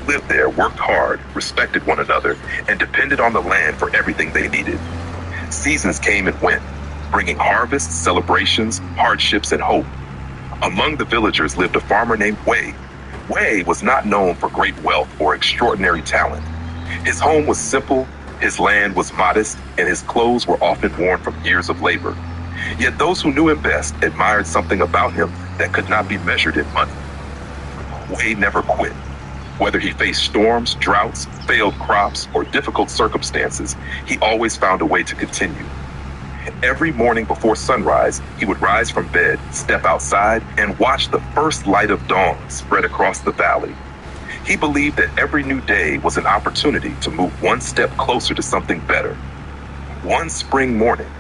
lived there worked hard, respected one another, and depended on the land for everything they needed. Seasons came and went, bringing harvests, celebrations, hardships, and hope. Among the villagers lived a farmer named Wei. Wei was not known for great wealth or extraordinary talent. His home was simple, his land was modest, and his clothes were often worn from years of labor. Yet those who knew him best admired something about him that could not be measured in money. Wei never quit. Whether he faced storms, droughts, failed crops, or difficult circumstances, he always found a way to continue. Every morning before sunrise, he would rise from bed, step outside, and watch the first light of dawn spread across the valley. He believed that every new day was an opportunity to move one step closer to something better. One spring morning,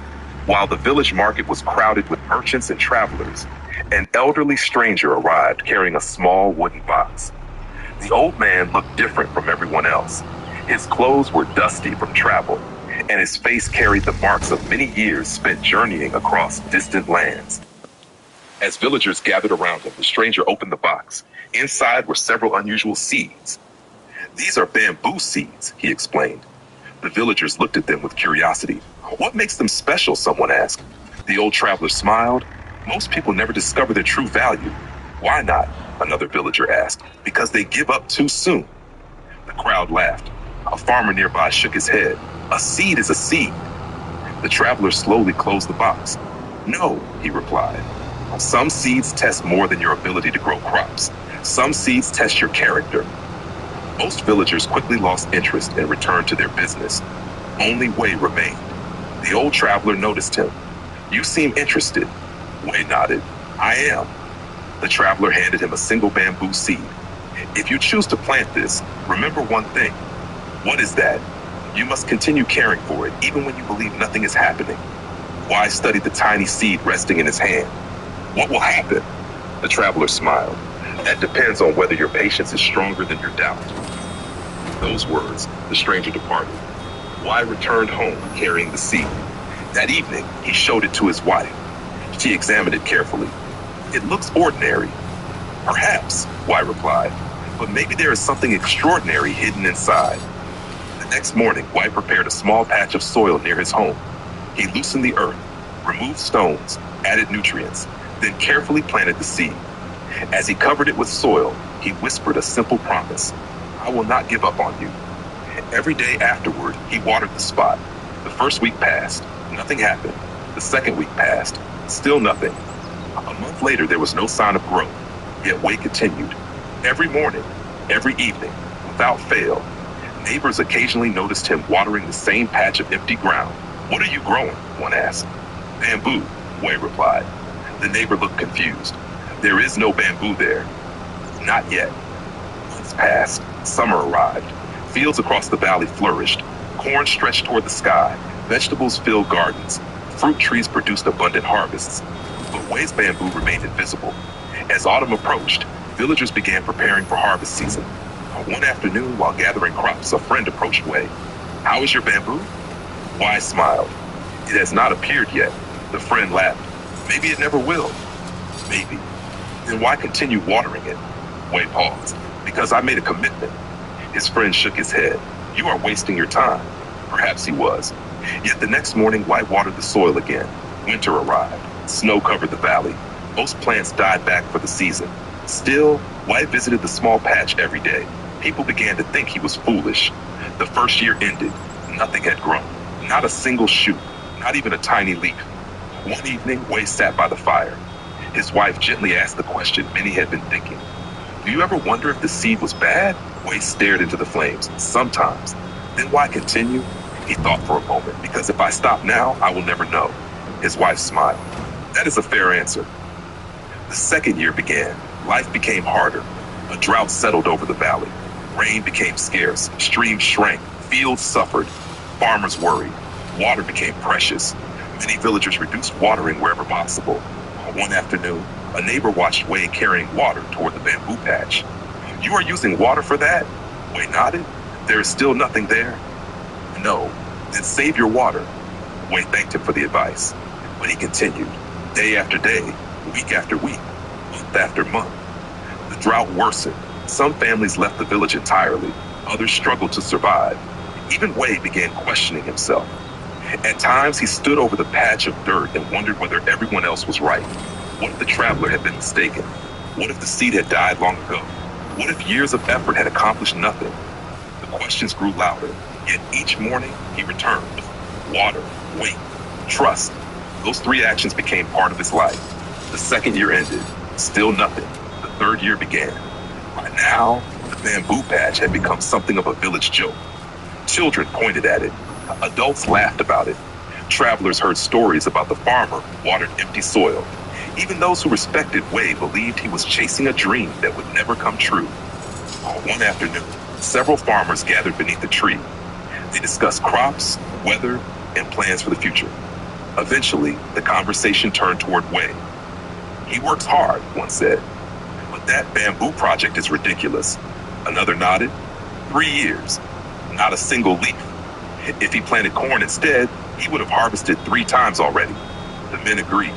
while the village market was crowded with merchants and travelers, an elderly stranger arrived carrying a small wooden box. The old man looked different from everyone else. His clothes were dusty from travel, and his face carried the marks of many years spent journeying across distant lands. As villagers gathered around him, the stranger opened the box. Inside were several unusual seeds. "These are bamboo seeds," he explained. The villagers looked at them with curiosity. "What makes them special?" someone asked. The old traveler smiled. "Most people never discover their true value." "Why not?" another villager asked. "Because they give up too soon." The crowd laughed. A farmer nearby shook his head. "A seed is a seed." The traveler slowly closed the box. "No," he replied. "Some seeds test more than your ability to grow crops. Some seeds test your character." Most villagers quickly lost interest and returned to their business. Only Wei remained. The old traveler noticed him. "You seem interested." Wei nodded. "I am." The traveler handed him a single bamboo seed. "If you choose to plant this, remember one thing." "What is that?" "You must continue caring for it, even when you believe nothing is happening." Wei studied the tiny seed resting in his hand. "What will happen?" The traveler smiled. "That depends on whether your patience is stronger than your doubt." With those words, the stranger departed. Wei returned home carrying the seed. That evening, he showed it to his wife. She examined it carefully. "It looks ordinary." "Perhaps," Wei replied, "but maybe there is something extraordinary hidden inside." The next morning, Wei prepared a small patch of soil near his home. He loosened the earth, removed stones, added nutrients, then carefully planted the seed. As he covered it with soil, he whispered a simple promise: "I will not give up on you." Every day afterward, he watered the spot. The first week passed. Nothing happened. The second week passed. Still nothing. A month later, there was no sign of growth. Yet Wei continued. Every morning, every evening, without fail, neighbors occasionally noticed him watering the same patch of empty ground. "What are you growing?" one asked. "Bamboo," Wei replied. The neighbor looked confused. "There is no bamboo there." "Not yet." Months passed. Summer arrived. Fields across the valley flourished. Corn stretched toward the sky. Vegetables filled gardens. Fruit trees produced abundant harvests. But Wei's bamboo remained invisible. As autumn approached, villagers began preparing for harvest season. One afternoon, while gathering crops, a friend approached Wei. "How is your bamboo?" Wei smiled. "It has not appeared yet." The friend laughed. "Maybe it never will." "Maybe." "Then why continue watering it?" Wei paused. "Because I made a commitment." His friend shook his head. "You are wasting your time." Perhaps he was. Yet the next morning, Wei watered the soil again. Winter arrived. Snow covered the valley. Most plants died back for the season. Still, Wei visited the small patch every day. People began to think he was foolish. The first year ended. Nothing had grown. Not a single shoot. Not even a tiny leaf. One evening, Wei sat by the fire. His wife gently asked the question many had been thinking. "Do you ever wonder if the seed was bad?" Wei stared into the flames. "Sometimes." "Then why continue?" He thought for a moment. "Because if I stop now, I will never know." His wife smiled. "That is a fair answer." The second year began. Life became harder. A drought settled over the valley. Rain became scarce. Streams shrank. Fields suffered. Farmers worried. Water became precious. Many villagers reduced watering wherever possible. One afternoon, a neighbor watched Wei carrying water toward the bamboo patch. "You are using water for that?" Wei nodded. "There is still nothing there?" "No." "Then save your water." Wei thanked him for the advice. But he continued. Day after day, week after week, month after month. The drought worsened. Some families left the village entirely, others struggled to survive. Even Wei began questioning himself. At times, he stood over the patch of dirt and wondered whether everyone else was right. What if the traveler had been mistaken? What if the seed had died long ago? What if years of effort had accomplished nothing? The questions grew louder, yet each morning he returned. Water, wait, trust. Those three actions became part of his life. The second year ended. Still nothing. The third year began. By now, the bamboo patch had become something of a village joke. Children pointed at it. Adults laughed about it. Travelers heard stories about the farmer who watered empty soil. Even those who respected Wei believed he was chasing a dream that would never come true. One afternoon, several farmers gathered beneath a tree. They discussed crops, weather, and plans for the future. Eventually, the conversation turned toward Wei. He works hard, one said. But that bamboo project is ridiculous. Another nodded. 3 years. Not a single leaf. If he planted corn instead, he would have harvested 3 times already. The men agreed.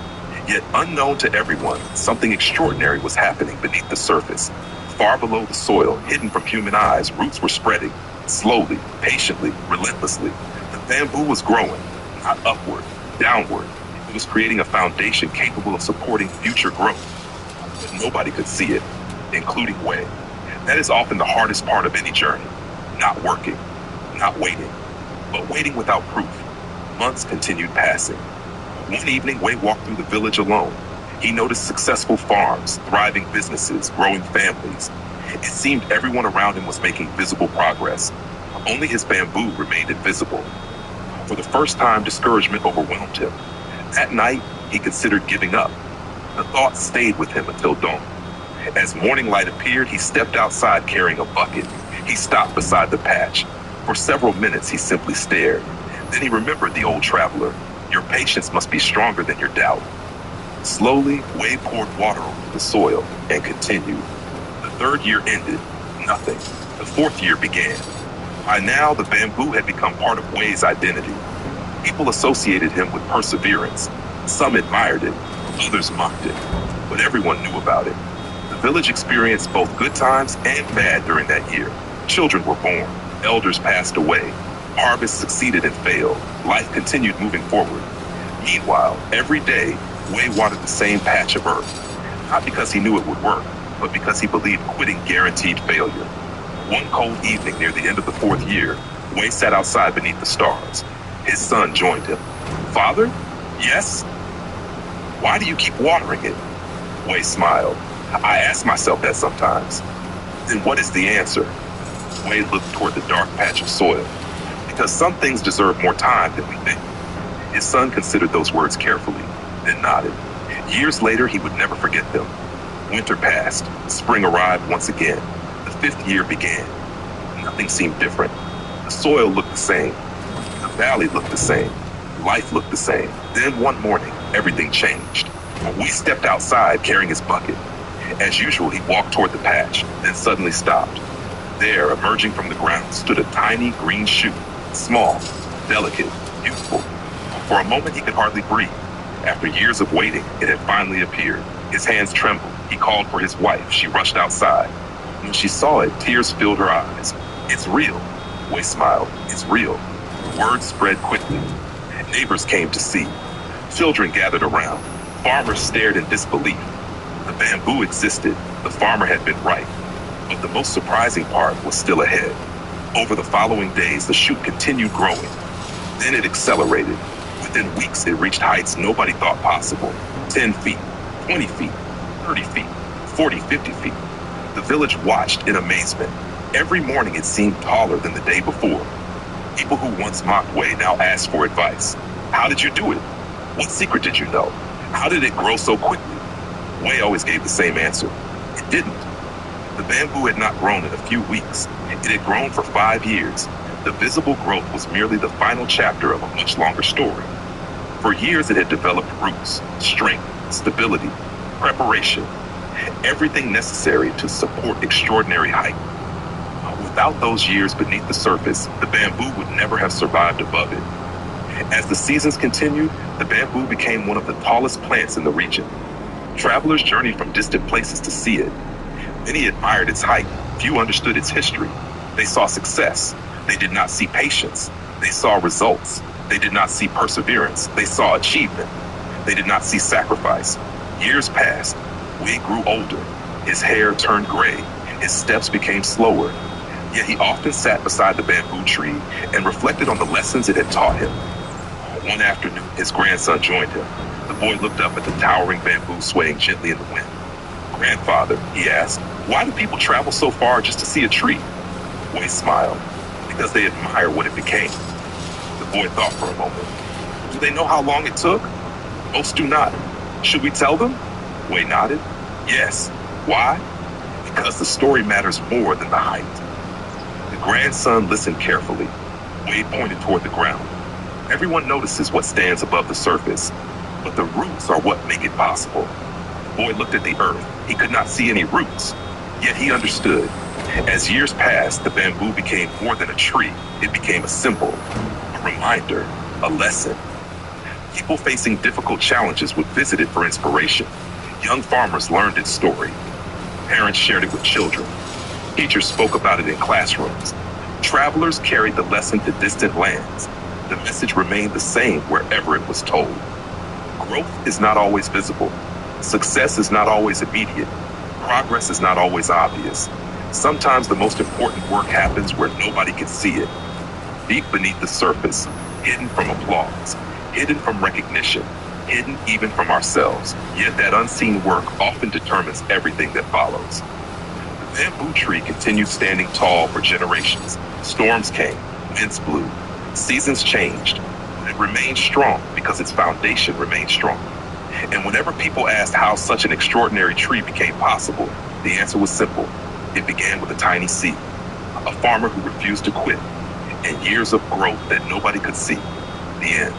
Yet unknown to everyone, something extraordinary was happening beneath the surface. Far below the soil, hidden from human eyes, roots were spreading. Slowly, patiently, relentlessly. The bamboo was growing, not upward, downward. It was creating a foundation capable of supporting future growth. But nobody could see it, including Wei. That is often the hardest part of any journey. Not working, not waiting, but waiting without proof. Months continued passing. One evening, Wei walked through the village alone. He noticed successful farms, thriving businesses, growing families. It seemed everyone around him was making visible progress. Only his bamboo remained invisible. For the first time, discouragement overwhelmed him. That night, he considered giving up. The thought stayed with him until dawn. As morning light appeared, he stepped outside carrying a bucket. He stopped beside the patch. For several minutes, he simply stared. Then he remembered the old traveler. Your patience must be stronger than your doubt. Slowly, Wei poured water over the soil and continued. The third year ended. Nothing. The fourth year began. By now, the bamboo had become part of Wei's identity. People associated him with perseverance. Some admired it, others mocked it, but everyone knew about it. The village experienced both good times and bad during that year. Children were born, elders passed away, harvests succeeded and failed, life continued moving forward. Meanwhile, every day, Wei watered the same patch of earth, not because he knew it would work, but because he believed quitting guaranteed failure. One cold evening near the end of the fourth year, Wei sat outside beneath the stars. His son joined him. Father? Yes? Why do you keep watering it? Wei smiled. I ask myself that sometimes. Then what is the answer? Wei looked toward the dark patch of soil. Because some things deserve more time than we think. His son considered those words carefully, then nodded. Years later, he would never forget them. Winter passed. Spring arrived once again. The fifth year began. Nothing seemed different. The soil looked the same. The valley looked the same. Life looked the same. Then one morning, everything changed. Wei stepped outside carrying his bucket. As usual, he walked toward the patch, then suddenly stopped. There, emerging from the ground, stood a tiny green shoot. Small, delicate, youthful. For a moment, he could hardly breathe. After years of waiting, it had finally appeared. His hands trembled. He called for his wife. She rushed outside. When she saw it, tears filled her eyes. It's real. Wei smiled. It's real. Word spread quickly. Neighbors came to see. Children gathered around. Farmers stared in disbelief. The bamboo existed. The farmer had been right. But the most surprising part was still ahead. Over the following days, the shoot continued growing. Then it accelerated. Within weeks, it reached heights nobody thought possible. 10 feet, 20 feet, 30 feet, 40, 50 feet. The village watched in amazement. Every morning, it seemed taller than the day before. People who once mocked Wei now asked for advice. How did you do it? What secret did you know? How did it grow so quickly? Wei always gave the same answer. It didn't. The bamboo had not grown in a few weeks. It had grown for 5 years. The visible growth was merely the final chapter of a much longer story. For years, it had developed roots, strength, stability, preparation, everything necessary to support extraordinary height. Without those years beneath the surface, the bamboo would never have survived above it. As the seasons continued, the bamboo became one of the tallest plants in the region. Travelers journeyed from distant places to see it. Many admired its height, Few understood its history. They saw success. They did not see patience. They saw results. They did not see perseverance. They saw achievement. They did not see sacrifice. Years passed. Wade grew older. His hair turned gray. His steps became slower. Yet he often sat beside the bamboo tree and reflected on the lessons it had taught him. One afternoon, his grandson joined him. The boy looked up at the towering bamboo swaying gently in the wind. "Grandfather," he asked, "why do people travel so far just to see a tree?" Wade smiled. "Because they admire what it became." The boy thought for a moment. "Do they know how long it took?" "Most do not." "Should we tell them?" Wade nodded. "Yes." "Why?" "Because the story matters more than the height." The grandson listened carefully. Wade pointed toward the ground. "Everyone notices what stands above the surface, but the roots are what make it possible." The boy looked at the earth. He could not see any roots, yet he understood. As years passed, the bamboo became more than a tree. It became a symbol, a reminder, a lesson. People facing difficult challenges would visit it for inspiration. Young farmers learned its story. Parents shared it with children. Teachers spoke about it in classrooms. Travelers carried the lesson to distant lands. The message remained the same wherever it was told. Growth is not always visible. Success is not always immediate. Progress is not always obvious. Sometimes the most important work happens where nobody can see it. Deep beneath the surface, hidden from applause, hidden from recognition, hidden even from ourselves. Yet that unseen work often determines everything that follows. The bamboo tree continued standing tall for generations. Storms came, winds blew, seasons changed, but it remained strong because its foundation remained strong. And whenever people asked how such an extraordinary tree became possible, the answer was simple. It began with a tiny seed, a farmer who refused to quit, and years of growth that nobody could see. The end.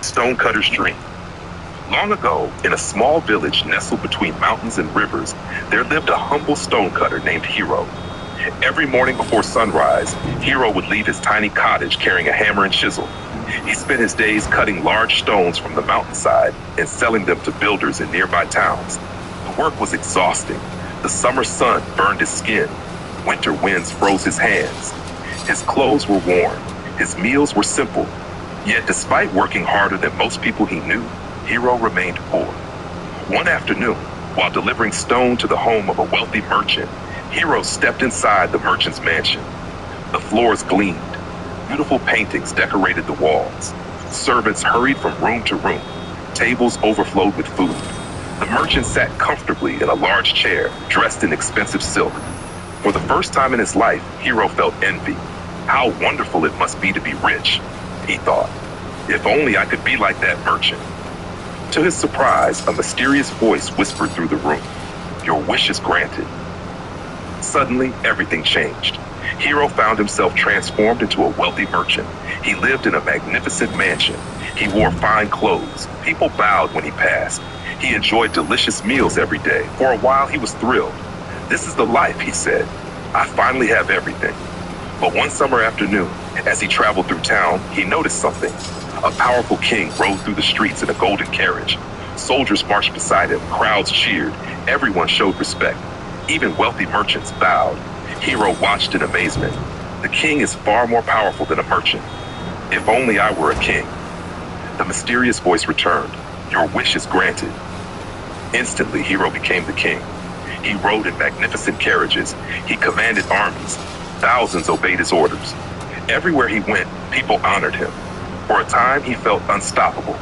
Stonecutter's Dream. Long ago, in a small village nestled between mountains and rivers, there lived a humble stonecutter named Hero. Every morning before sunrise, Hero would leave his tiny cottage carrying a hammer and chisel. He spent his days cutting large stones from the mountainside and selling them to builders in nearby towns. The work was exhausting. The summer sun burned his skin. Winter winds froze his hands. His clothes were worn. His meals were simple. Yet despite working harder than most people he knew, Hero remained poor. One afternoon, while delivering stone to the home of a wealthy merchant, Hero stepped inside the merchant's mansion. The floors gleamed. Beautiful paintings decorated the walls. Servants hurried from room to room. Tables overflowed with food. The merchant sat comfortably in a large chair, dressed in expensive silk. For the first time in his life, Hero felt envy. How wonderful it must be to be rich, he thought. If only I could be like that merchant. To his surprise, a mysterious voice whispered through the room, "Your wish is granted." Suddenly, everything changed. Hero found himself transformed into a wealthy merchant. He lived in a magnificent mansion. He wore fine clothes. People bowed when he passed. He enjoyed delicious meals every day. For a while, he was thrilled. This is the life, he said. I finally have everything. But one summer afternoon, as he traveled through town, he noticed something. A powerful king rode through the streets in a golden carriage. Soldiers marched beside him, crowds cheered, everyone showed respect. Even wealthy merchants bowed. Hero watched in amazement. The king is far more powerful than a merchant. If only I were a king. The mysterious voice returned. Your wish is granted. Instantly, Hero became the king. He rode in magnificent carriages. He commanded armies. Thousands obeyed his orders. Everywhere he went, people honored him. For a time, he felt unstoppable.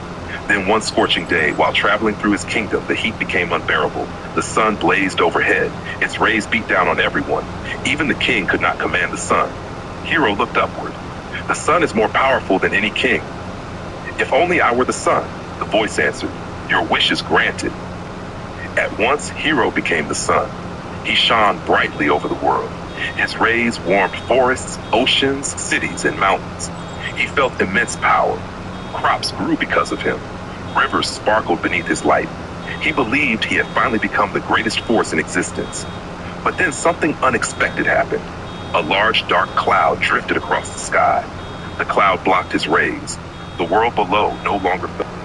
Then one scorching day, while traveling through his kingdom, the heat became unbearable. The sun blazed overhead. Its rays beat down on everyone. Even the king could not command the sun. Hero looked upward. The sun is more powerful than any king. If only I were the sun, the voice answered. Your wish is granted. At once, Hero became the sun. He shone brightly over the world. His rays warmed forests, oceans, cities, and mountains. He felt immense power. Crops grew because of him. Rivers sparkled beneath his light. He believed he had finally become the greatest force in existence. But then something unexpected happened. A large dark cloud drifted across the sky. The cloud blocked his rays. The world below no longer felt